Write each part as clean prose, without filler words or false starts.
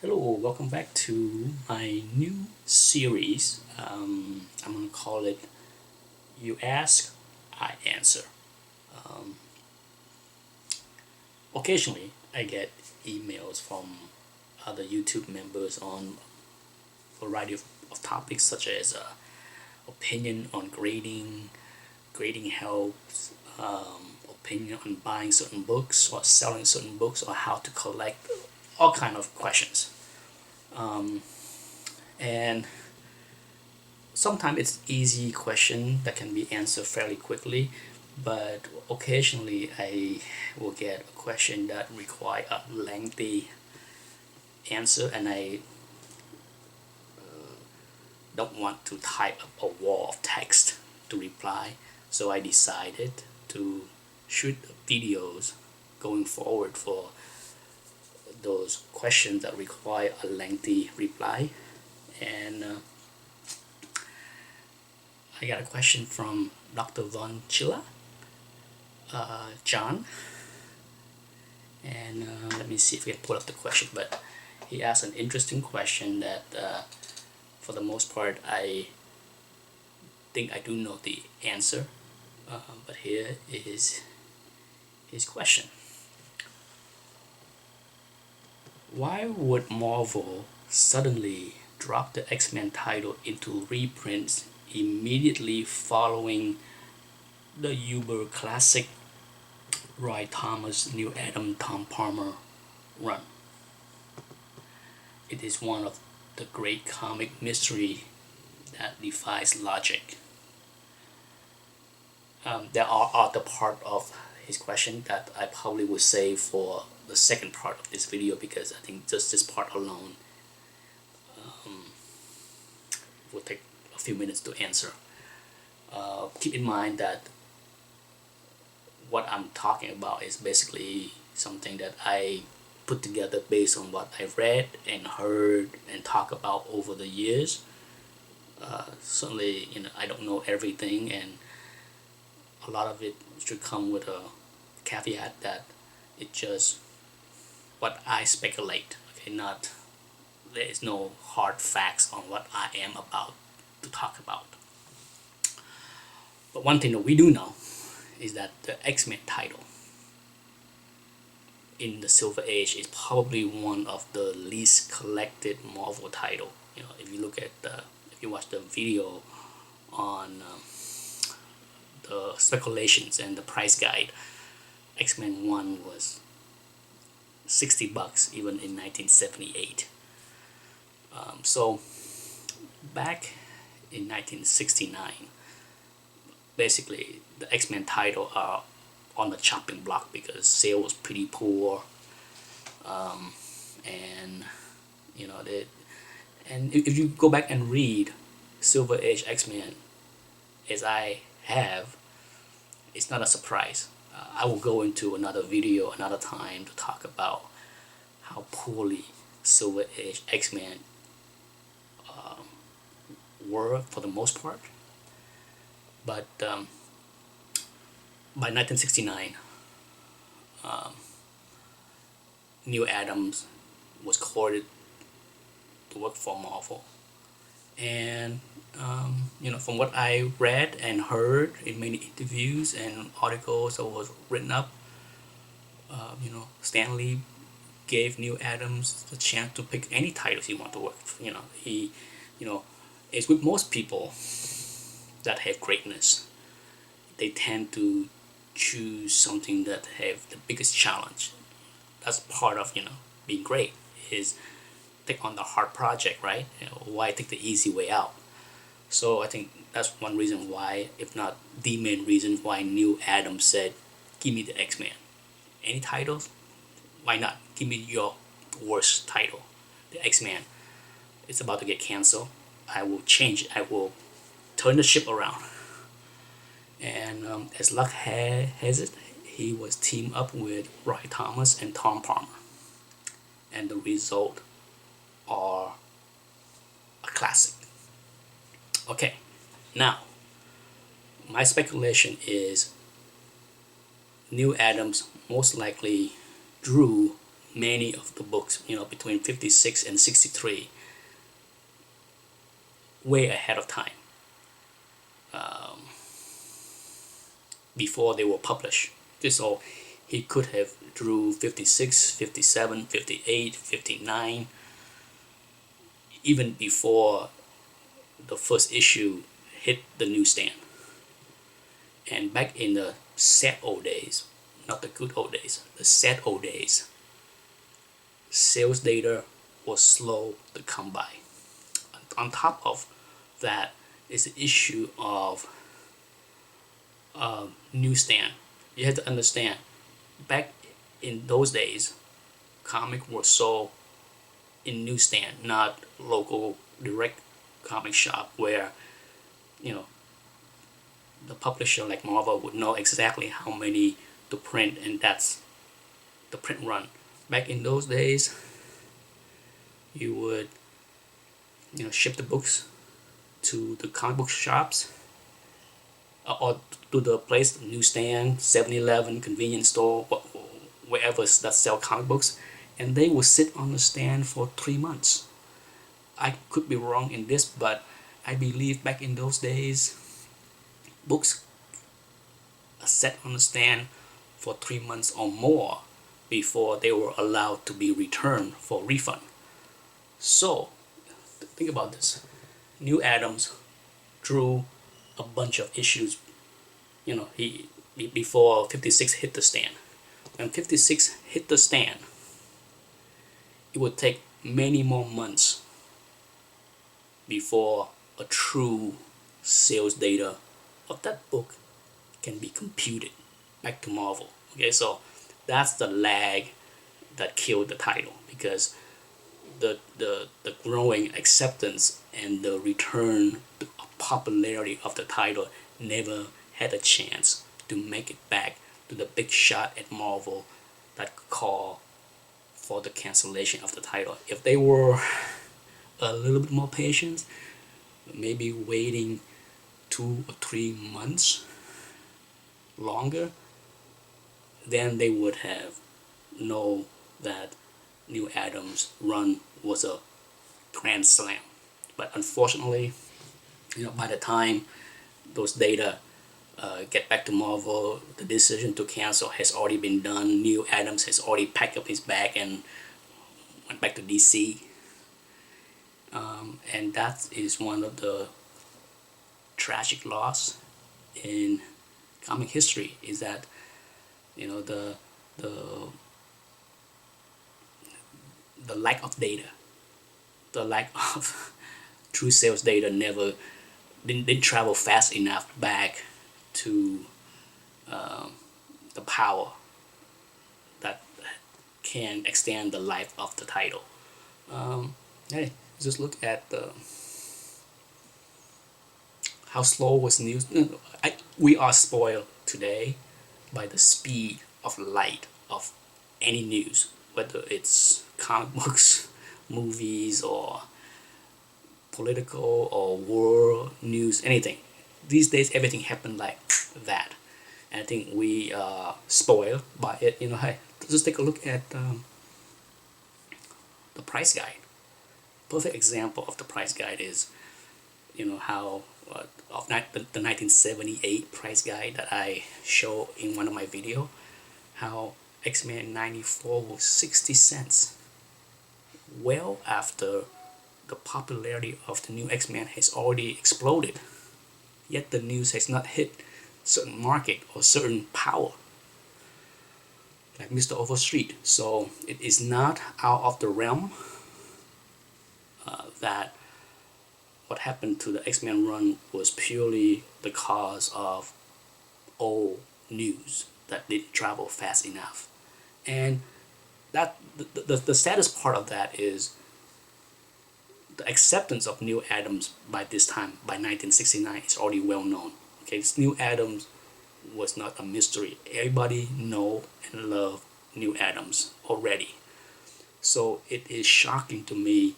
Hello, welcome back to my new series. I'm gonna call it You Ask, I Answer. Um, Occasionally, I get emails from other YouTube members on a variety of topics such as opinion on grading, grading helps, opinion on buying certain books or selling certain books, or how to collect all kind of questions. And sometimes it's easy question that can be answered fairly quickly, but occasionally I will get a question that require a lengthy answer, and I don't want to type up a wall of text to reply. So I decided to shoot videos going forward for those questions that require a lengthy reply. And I got a question from Dr. Von Chilla, John, and let me see if we can pull up the question. But he asked an interesting question that, for the most part, I think I do know the answer. But here is his question: Why would Marvel suddenly drop the X-Men title into reprints immediately following the uber classic Roy Thomas, Neil Adam, Tom Palmer run? It is one of the great comic mystery that defies logic. There are other part of his question that I probably will save for the second part of this video, because I think just this part alone will take a few minutes to answer. Keep in mind that what I'm talking about is basically something that I put together based on what I've read and heard and talked about over the years. Certainly, I don't know everything, and a lot of it should come with a caveat that it's just what I speculate. Okay, not there is no hard facts on what I am about to talk about. But one thing that we do know is that the X-Men title in the Silver Age is probably one of the least collected Marvel title. If you look at if you watch the video on the speculations and the price guide, X-Men 1 was $60 even in 1978. So back in 1969, basically the X-Men title are on the chopping block because sale was pretty poor, and if you go back and read Silver Age X-Men, as I have, it's not a surprise. I will go into another video another time to talk about how poorly Silver Age X-Men were for the most part. But by 1969, Neil Adams was courted to work for Marvel, and from what I read and heard in many interviews and articles that was written up, Stan Lee gave Neil Adams the chance to pick any titles he wanted to work. He, it's with most people that have greatness, they tend to choose something that have the biggest challenge. That's part of being great, is take on the hard project, right? Why take the easy way out? So I think that's one reason why, if not the main reason why, Neil Adams said, "Give me the X-Men. Any titles? Why not? Give me your worst title, the X-Men. It's about to get canceled. I will change it. I will turn the ship around." And as luck has it, he was teamed up with Roy Thomas and Tom Palmer, and the result are a classic. Okay, now my speculation is Neil Adams most likely drew many of the books, between 56 and 63, way ahead of time, before they were published. So he could have drew 56, 57, 58, 59, even before the first issue hit the newsstand. And back in the sad old days, not the good old days, the sad old days, sales data was slow to come by. On top of that is the issue of newsstand. You have to understand, back in those days, comic was sold in newsstand, not local direct comic shop where, the publisher like Marvel would know exactly how many to print, and that's the print run. Back in those days, you would, ship the books to the comic book shops, or to the place, newsstand, 7-Eleven, convenience store, wherever that sell comic books, and they would sit on the stand for 3 months. I could be wrong in this, but I believe back in those days, books are set on the stand for 3 months or more before they were allowed to be returned for refund. So, think about this. Neal Adams drew a bunch of issues, before 56 hit the stand. When 56 hit the stand, it would take many more months before a true sales data of that book can be computed back to Marvel. Okay, so that's the lag that killed the title, because the growing acceptance and the return to popularity of the title never had a chance to make it back to the big shot at Marvel that could call for the cancellation of the title. If they were a little bit more patient, maybe waiting 2 or 3 months longer, then they would have known that Neal Adams' run was a grand slam. But unfortunately, by the time those data get back to Marvel, the decision to cancel has already been done. Neal Adams has already packed up his bag and went back to DC. And that is one of the tragic loss in comic history, is that the lack of data, the lack of true sales data didn't travel fast enough back to the power that can extend the life of the title. Hey, just look at how slow was news. We are spoiled today by the speed of light of any news, whether it's comic books, movies, or political or world news, anything. These days, everything happened like that, and I think we are spoiled by it. Hey, just take a look at the price guide. Perfect example of the price guide is, how of the 1978 price guide that I show in one of my video, how X-Men 94 was 60 cents, well after the popularity of the new X-Men has already exploded, yet the news has not hit certain market or certain power, like Mr. Overstreet. So it is not out of the realm that what happened to the X-Men run was purely the cause of old news that didn't travel fast enough. And that the saddest part of that is the acceptance of Neal Adams by this time, by 1969, is already well known. Okay, Neal Adams was not a mystery. Everybody know and love Neal Adams already. So it is shocking to me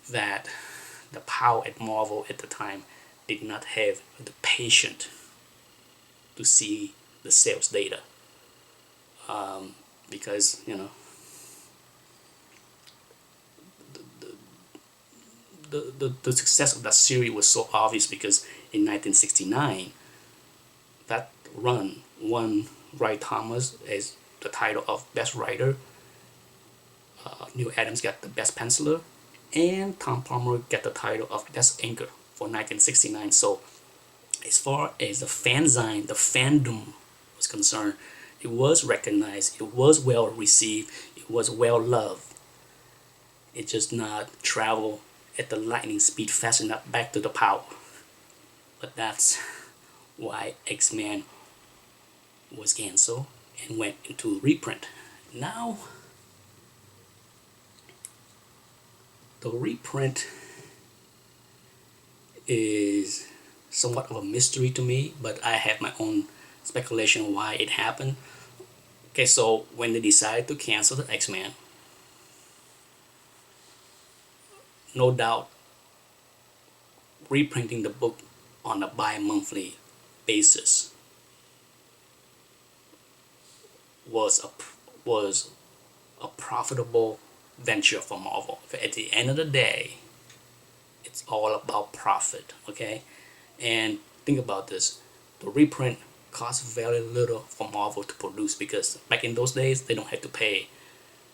that the power at Marvel at the time did not have the patience to see the sales data, because the success of that series was so obvious because in 1969, that run won Ray Thomas as the title of Best Writer. Neil Adams got the Best Penciler, and Tom Palmer got the title of Best Inker for 1969. So, as far as the fanzine, the fandom was concerned, it was recognized, it was well received, it was well loved. It just not travel at the lightning speed fast enough back to the power. But that's why X-Men was canceled and went into reprint. Now, the reprint is somewhat of a mystery to me, but I have my own speculation why it happened. Okay, so when they decided to cancel the X-Men, no doubt reprinting the book on a bi-monthly basis was a profitable venture for Marvel. At the end of the day, it's all about profit, okay? And think about this. The reprint costs very little for Marvel to produce because back in those days, they don't have to pay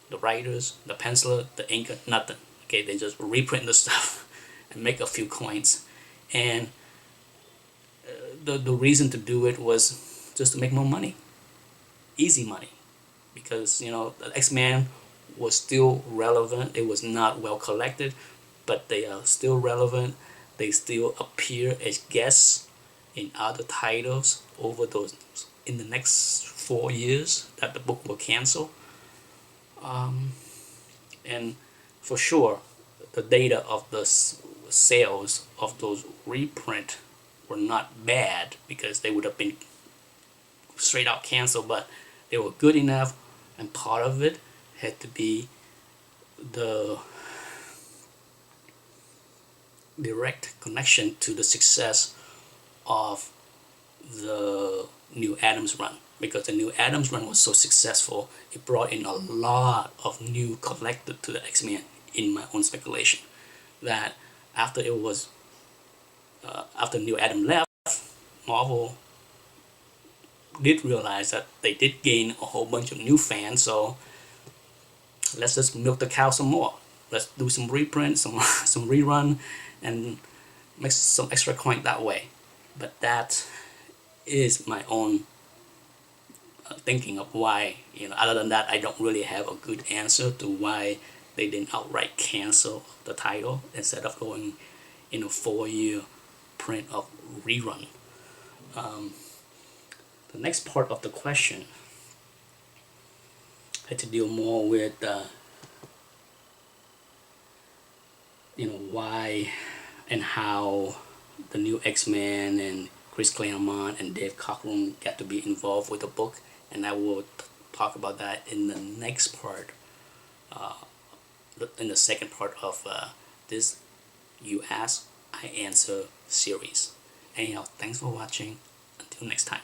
the writers, the penciler, the inker, nothing. Okay, they just reprint the stuff and make a few coins. And the reason to do it was just to make more money. Easy money. Because, the X-Men was still relevant. It was not well collected, but they are still relevant. They still appear as guests in other titles over those in the next 4 years that the book will cancel. And for sure, the data of the sales of those reprint were not bad because they would have been straight out canceled, but they were good enough, and part of it had to be the direct connection to the success of the New Adams run, because the New Adams run was so successful, it brought in a lot of new collectors to the X-Men, in my own speculation, that after New Adam left, Marvel did realize that they did gain a whole bunch of new fans, so let's just milk the cow some more. Let's do some reprint, some rerun, and make some extra coin that way. But that is my own thinking of why, other than that, I don't really have a good answer to why they didn't outright cancel the title instead of going in a 4-year print of rerun. The next part of the question had to deal more with why and how the new X-Men and Chris Claremont and Dave Cockrum got to be involved with the book, and I will talk about that in the next part, in the second part of this You Ask, I Answer series. Anyhow, thanks for watching. Until next time.